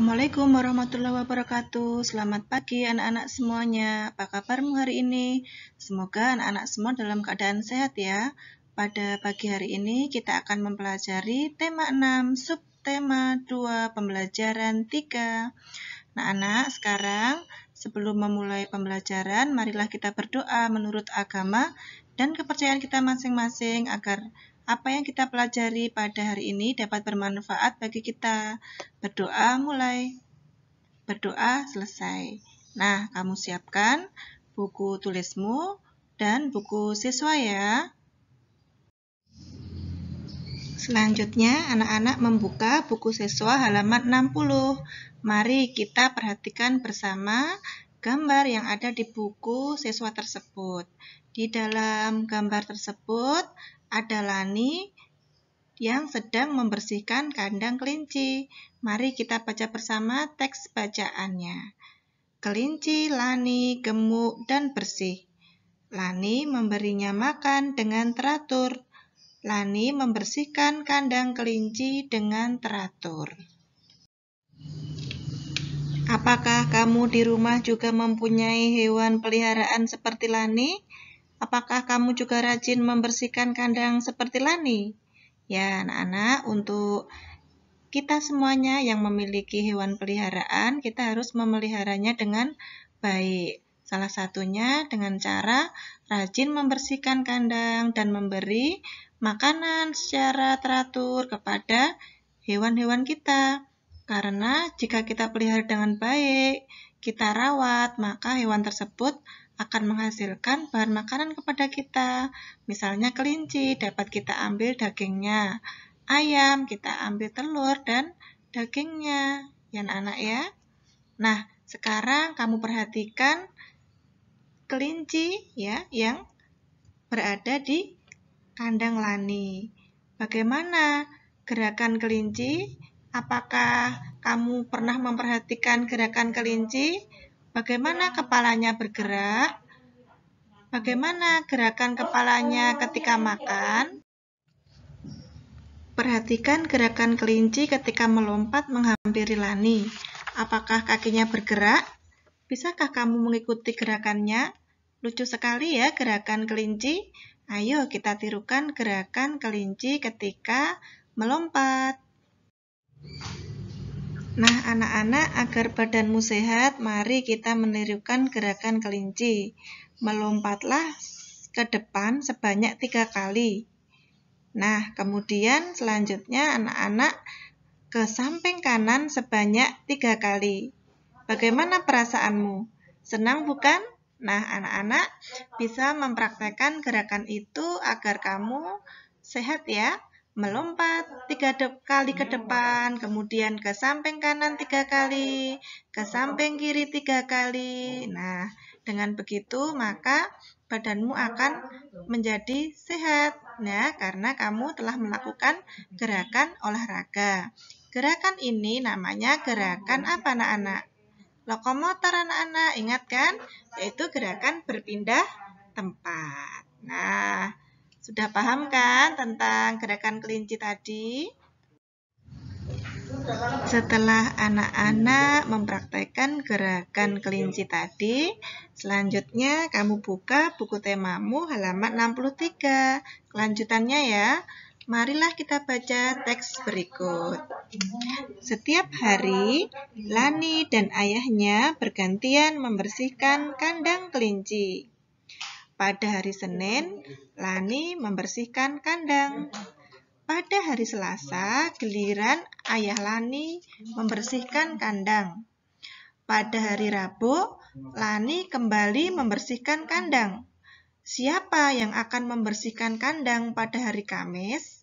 Assalamualaikum warahmatullahi wabarakatuh. Selamat pagi anak-anak semuanya. Apa kabarmu hari ini? Semoga anak-anak semua dalam keadaan sehat ya. Pada pagi hari ini kita akan mempelajari tema 6, subtema 2, pembelajaran 3. Nah, anak, sekarang sebelum memulai pembelajaran, marilah kita berdoa menurut agama dan kepercayaan kita masing-masing agar apa yang kita pelajari pada hari ini dapat bermanfaat bagi kita. Berdoa mulai, berdoa selesai. Nah, kamu siapkan buku tulismu dan buku siswa ya. Selanjutnya, anak-anak membuka buku siswa halaman 60. Mari kita perhatikan bersama gambar yang ada di buku siswa tersebut. Di dalam gambar tersebut ada Lani yang sedang membersihkan kandang kelinci. Mari kita baca bersama teks bacaannya. Kelinci Lani gemuk dan bersih. Lani memberinya makan dengan teratur. Lani membersihkan kandang kelinci dengan teratur. Apakah kamu di rumah juga mempunyai hewan peliharaan seperti Lani? Apakah kamu juga rajin membersihkan kandang seperti Lani? Ya, anak-anak, untuk kita semuanya yang memiliki hewan peliharaan, kita harus memeliharanya dengan baik. Salah satunya dengan cara rajin membersihkan kandang dan memberi makanan secara teratur kepada hewan-hewan kita. Karena jika kita pelihara dengan baik, kita rawat, maka hewan tersebut akan menghasilkan bahan makanan kepada kita. Misalnya kelinci dapat kita ambil dagingnya, ayam kita ambil telur dan dagingnya, ya anak-anak ya. Nah, sekarang kamu perhatikan kelinci ya yang berada di kandang Lani. Bagaimana gerakan kelinci? Apakah kamu pernah memperhatikan gerakan kelinci? Bagaimana kepalanya bergerak? Bagaimana gerakan kepalanya ketika makan? Perhatikan gerakan kelinci ketika melompat menghampiri Lani. Apakah kakinya bergerak? Bisakah kamu mengikuti gerakannya? Lucu sekali ya gerakan kelinci. Ayo kita tirukan gerakan kelinci ketika melompat. Nah, anak-anak, agar badanmu sehat, mari kita menirukan gerakan kelinci. Melompatlah ke depan sebanyak 3 kali. Nah, kemudian selanjutnya anak-anak ke samping kanan sebanyak 3 kali. Bagaimana perasaanmu? Senang bukan? Nah, anak-anak bisa mempraktekkan gerakan itu agar kamu sehat ya. Melompat 3 kali ke depan, kemudian ke samping kanan 3 kali, ke samping kiri 3 kali. Nah, dengan begitu maka badanmu akan menjadi sehat ya, karena kamu telah melakukan gerakan olahraga. Gerakan ini namanya gerakan apa anak-anak? Lokomotor anak-anak, ingat kan? Yaitu gerakan berpindah tempat. Nah, sudah paham kan tentang gerakan kelinci tadi? Setelah anak-anak mempraktekkan gerakan kelinci tadi, selanjutnya kamu buka buku temamu halaman 63. Kelanjutannya ya. Marilah kita baca teks berikut. Setiap hari, Lani dan ayahnya bergantian membersihkan kandang kelinci. Pada hari Senin, Lani membersihkan kandang. Pada hari Selasa, giliran ayah Lani membersihkan kandang. Pada hari Rabu, Lani kembali membersihkan kandang. Siapa yang akan membersihkan kandang pada hari Kamis?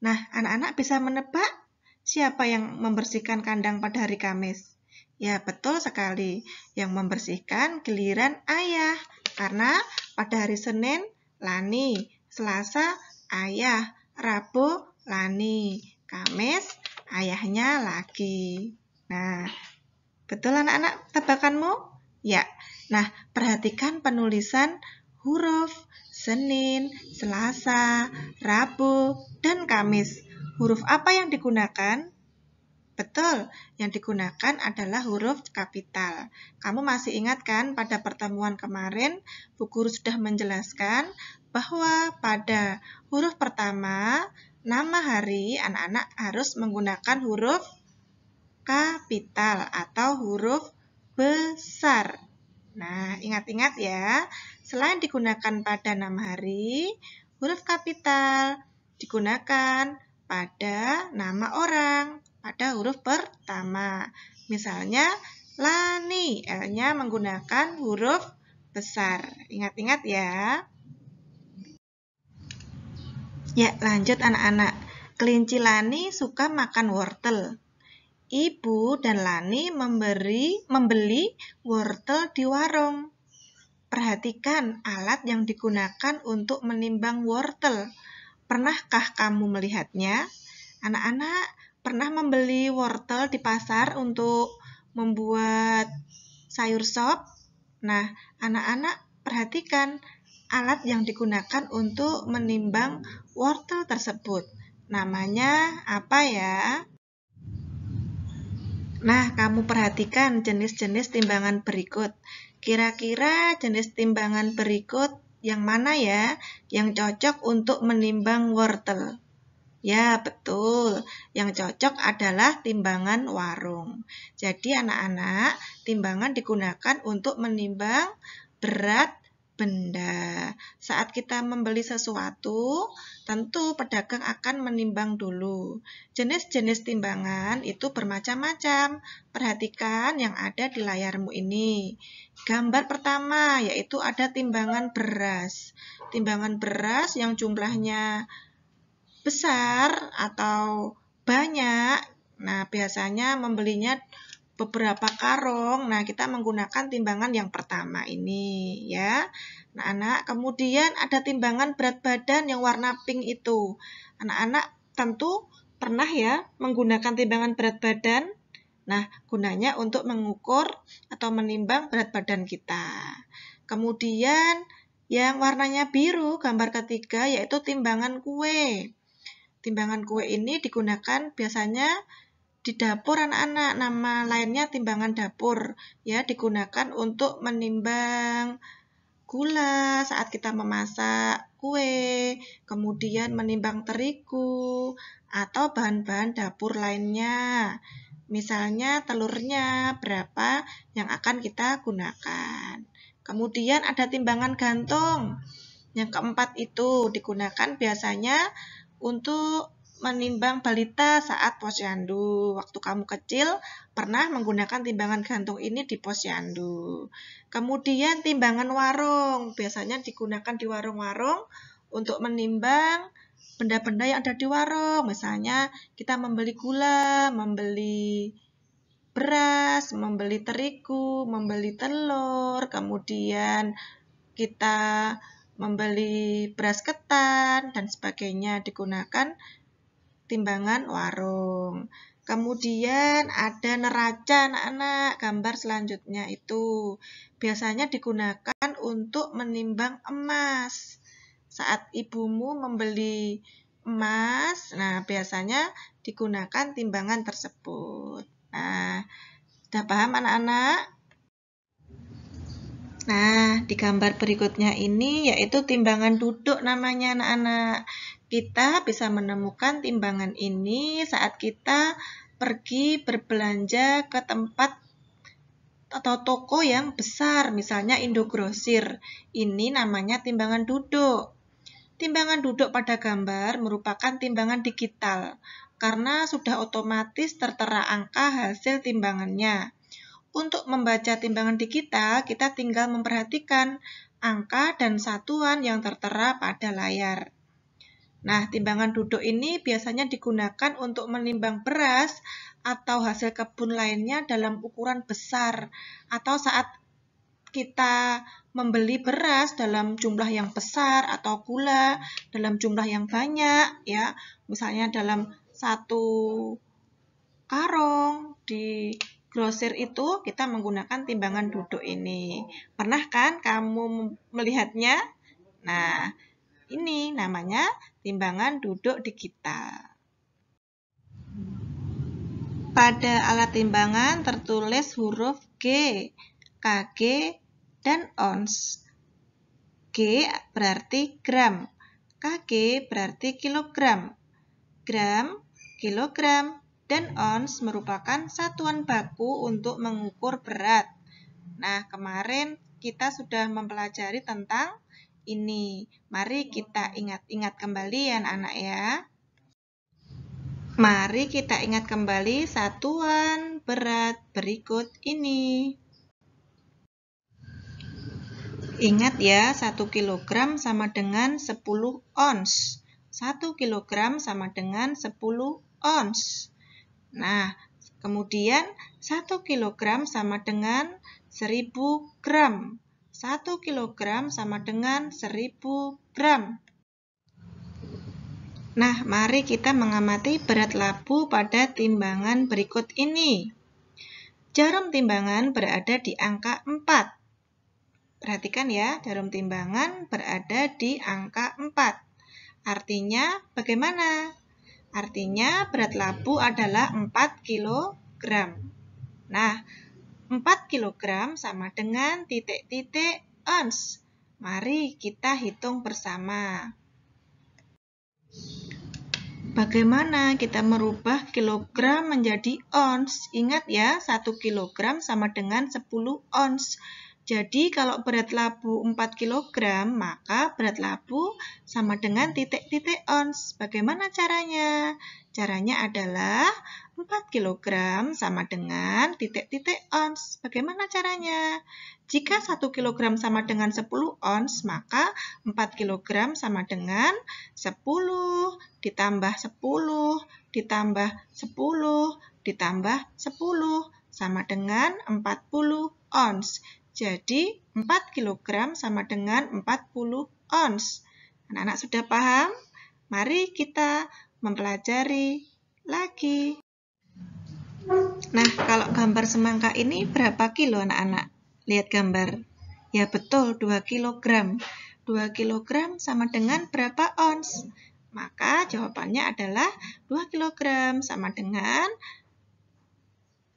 Nah, anak-anak bisa menebak siapa yang membersihkan kandang pada hari Kamis? Ya, betul sekali. Yang membersihkan giliran ayah. Karena pada hari Senin, Lani. Selasa, ayah. Rabu, Lani. Kamis, ayahnya lagi. Nah, betul anak-anak tebakanmu? Ya. Nah, perhatikan penulisan huruf Senin, Selasa, Rabu, dan Kamis. Huruf apa yang digunakan? Betul, yang digunakan adalah huruf kapital. Kamu masih ingat kan pada pertemuan kemarin, Bu Guru sudah menjelaskan bahwa pada huruf pertama, nama hari, anak-anak harus menggunakan huruf kapital atau huruf besar. Nah, ingat-ingat ya, selain digunakan pada nama hari, huruf kapital digunakan pada nama orang, pada huruf pertama. Misalnya, Lani, L-nya menggunakan huruf besar. Ingat-ingat ya. Ya, lanjut anak-anak. Kelinci Lani suka makan wortel. Ibu dan Lani membeli wortel di warung. Perhatikan alat yang digunakan untuk menimbang wortel. Pernahkah kamu melihatnya? Anak-anak pernah membeli wortel di pasar untuk membuat sayur sop? Nah, anak-anak perhatikan alat yang digunakan untuk menimbang wortel tersebut. Namanya apa ya? Nah, kamu perhatikan jenis-jenis timbangan berikut. Kira-kira jenis timbangan berikut yang mana ya yang cocok untuk menimbang wortel? Ya, betul. Yang cocok adalah timbangan warung. Jadi, anak-anak, timbangan digunakan untuk menimbang berat benda. Saat kita membeli sesuatu, tentu pedagang akan menimbang dulu. Jenis-jenis timbangan itu bermacam-macam. Perhatikan yang ada di layarmu ini. Gambar pertama yaitu ada timbangan beras. Timbangan beras yang jumlahnya besar atau banyak. Nah, biasanya membelinya beberapa karung. Nah, kita menggunakan timbangan yang pertama ini ya. Nah, anak, kemudian ada timbangan berat badan yang warna pink itu. Anak-anak tentu pernah ya menggunakan timbangan berat badan. Nah, gunanya untuk mengukur atau menimbang berat badan kita. Kemudian yang warnanya biru, gambar ketiga, yaitu timbangan kue. Timbangan kue ini digunakan biasanya di dapur anak-anak, nama lainnya timbangan dapur. Ya, digunakan untuk menimbang gula saat kita memasak kue, kemudian menimbang terigu, atau bahan-bahan dapur lainnya. Misalnya telurnya berapa yang akan kita gunakan. Kemudian ada timbangan gantung. Yang keempat itu digunakan biasanya untuk menimbang balita saat posyandu. Waktu kamu kecil pernah menggunakan timbangan gantung ini di posyandu. Kemudian timbangan warung. Biasanya digunakan di warung-warung untuk menimbang benda-benda yang ada di warung. Misalnya kita membeli gula, membeli beras, membeli terigu, membeli telur, kemudian kita membeli beras ketan dan sebagainya, digunakan timbangan warung. Kemudian ada neraca anak-anak, gambar selanjutnya itu biasanya digunakan untuk menimbang emas. Saat ibumu membeli emas, nah biasanya digunakan timbangan tersebut. Nah, sudah paham anak-anak? Nah, di gambar berikutnya ini yaitu timbangan duduk namanya anak-anak. Kita bisa menemukan timbangan ini saat kita pergi berbelanja ke tempat atau toko yang besar, misalnya Indogrosir. Ini namanya timbangan duduk. Timbangan duduk pada gambar merupakan timbangan digital karena sudah otomatis tertera angka hasil timbangannya. Untuk membaca timbangan digital, kita tinggal memperhatikan angka dan satuan yang tertera pada layar. Nah, timbangan duduk ini biasanya digunakan untuk menimbang beras atau hasil kebun lainnya dalam ukuran besar, atau saat kita membeli beras dalam jumlah yang besar atau gula dalam jumlah yang banyak, ya, misalnya dalam satu karung di grosir itu kita menggunakan timbangan duduk ini. Pernah kan kamu melihatnya? Nah, ini namanya timbangan duduk digital. Pada alat timbangan tertulis huruf G, kg, dan ons. G berarti gram, kg berarti kilogram, gram, kilogram, dan ons merupakan satuan baku untuk mengukur berat. Nah, kemarin kita sudah mempelajari tentang ini. Mari kita ingat-ingat kembali ya anak-anak ya. Mari kita ingat kembali satuan berat berikut ini. Ingat ya, 1 kg sama dengan 10 ons. 1 kg sama dengan 10 ons. Nah, kemudian 1 kg sama dengan 1000 gram. 1 kg sama dengan 1000 gram. Nah, mari kita mengamati berat labu pada timbangan berikut ini. Jarum timbangan berada di angka 4. Perhatikan ya, jarum timbangan berada di angka 4. Artinya bagaimana? Artinya berat labu adalah 4 kg. Nah, 4 kg sama dengan titik-titik ons. Mari kita hitung bersama. Bagaimana kita merubah kilogram menjadi ons? Ingat ya, 1 kg sama dengan 10 ons. Jadi kalau berat labu 4 kg, maka berat labu sama dengan titik-titik ons. Bagaimana caranya? Caranya adalah 4 kg sama dengan titik-titik ons. Bagaimana caranya? Jika 1 kg sama dengan 10 ons, maka 4 kg sama dengan 10 ditambah 10 ditambah 10 ditambah 10 sama dengan 40 ons. Jadi 4 kg sama dengan 40 ons. Anak-anak sudah paham? Mari kita mempelajari lagi. Nah, kalau gambar semangka ini berapa kilo anak-anak? Lihat gambar. Ya betul, 2 kg. 2 kg sama dengan berapa ons? Maka jawabannya adalah 2 kg sama dengan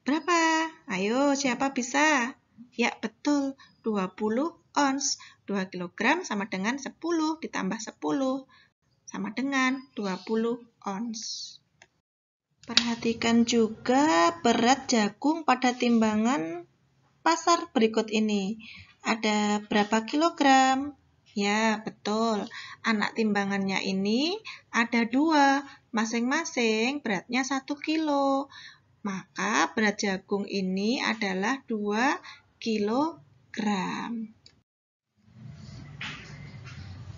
berapa? Ayo, siapa bisa? Ya, betul, 20 ons. 2 kg sama dengan 10 ditambah 10 sama dengan 20 ons. Perhatikan juga berat jagung pada timbangan pasar berikut ini. Ada berapa kilogram? Ya, betul. Anak timbangannya ini ada 2. Masing-masing beratnya 1 kilo. Maka berat jagung ini adalah 2 kilogram.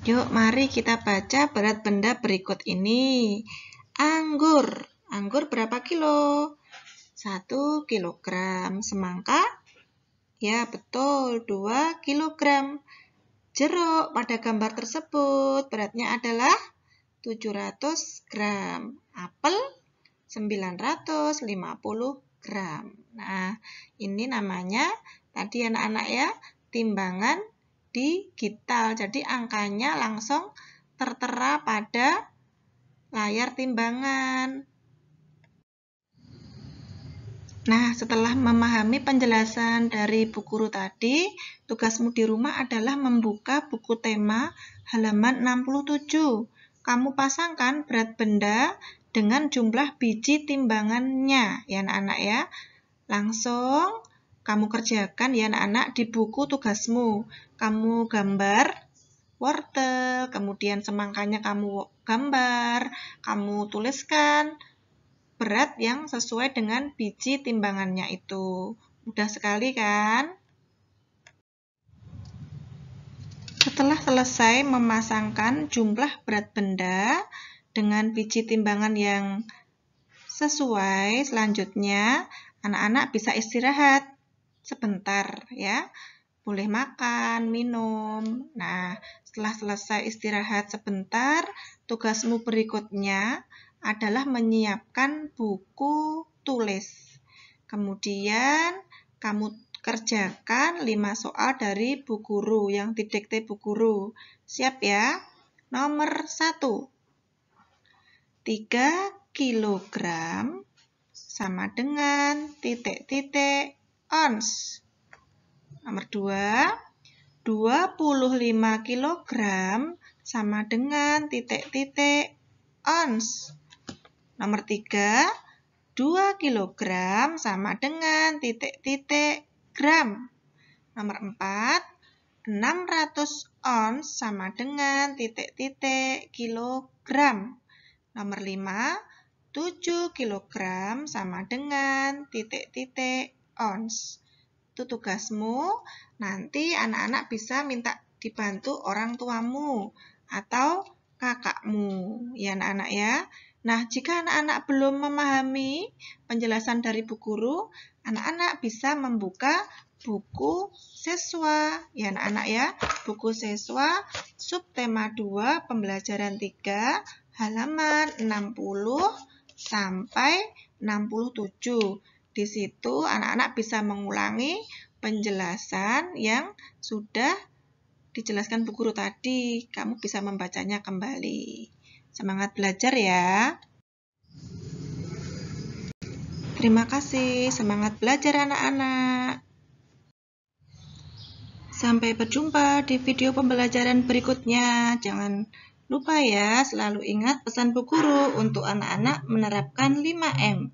Yuk, mari kita baca berat benda berikut ini. Anggur. Anggur berapa kilo? 1 kilogram. Semangka? Ya, betul, 2 kilogram. Jeruk pada gambar tersebut beratnya adalah 700 gram. Apel 950 gram. Nah, ini namanya tadi anak-anak ya, timbangan digital. Jadi angkanya langsung tertera pada layar timbangan. Nah, setelah memahami penjelasan dari Bu Guru tadi, tugasmu di rumah adalah membuka buku tema halaman 67. Kamu pasangkan berat benda dengan jumlah biji timbangannya, ya anak-anak ya. Langsung kamu kerjakan ya anak-anak di buku tugasmu. Kamu gambar wortel, kemudian semangkanya kamu gambar, kamu tuliskan berat yang sesuai dengan biji timbangannya itu. Mudah sekali kan? Setelah selesai memasangkan jumlah berat benda dengan biji timbangan yang sesuai, selanjutnya anak-anak bisa istirahat sebentar ya. Boleh makan, minum. Nah, setelah selesai istirahat sebentar, tugasmu berikutnya adalah menyiapkan buku tulis. Kemudian kamu kerjakan 5 soal dari Bu Guru yang didikte Bu Guru. Siap ya? Nomor 1. 3 kilogram sama dengan titik-titik ons. Nomor 2, 25 kg sama dengan titik-titik ons. Nomor 3, 2 kg sama dengan titik-titik gram. Nomor 4, 600 ons sama dengan titik-titik kilogram. Nomor 5, 7 kg sama dengan titik-titik ons. Itu tugasmu. Nanti anak-anak bisa minta dibantu orang tuamu atau kakakmu. Ya anak-anak ya. Nah, jika anak-anak belum memahami penjelasan dari Bu Guru, anak-anak bisa membuka buku siswa. Ya anak-anak ya. Buku siswa subtema 2 pembelajaran 3 halaman 60 sampai 67. Di situ anak-anak bisa mengulangi penjelasan yang sudah dijelaskan Bu Guru tadi. Kamu bisa membacanya kembali. Semangat belajar ya. Terima kasih. Semangat belajar anak-anak. Sampai berjumpa di video pembelajaran berikutnya. Jangan lupa ya, selalu ingat pesan Bu Guru untuk anak-anak menerapkan 5M.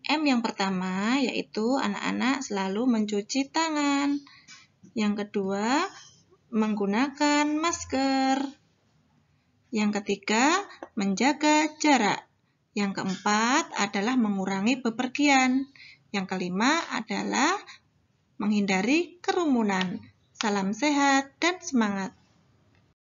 M yang pertama yaitu anak-anak selalu mencuci tangan. Yang kedua, menggunakan masker. Yang ketiga, menjaga jarak. Yang keempat adalah mengurangi bepergian. Yang kelima adalah menghindari kerumunan. Salam sehat dan semangat.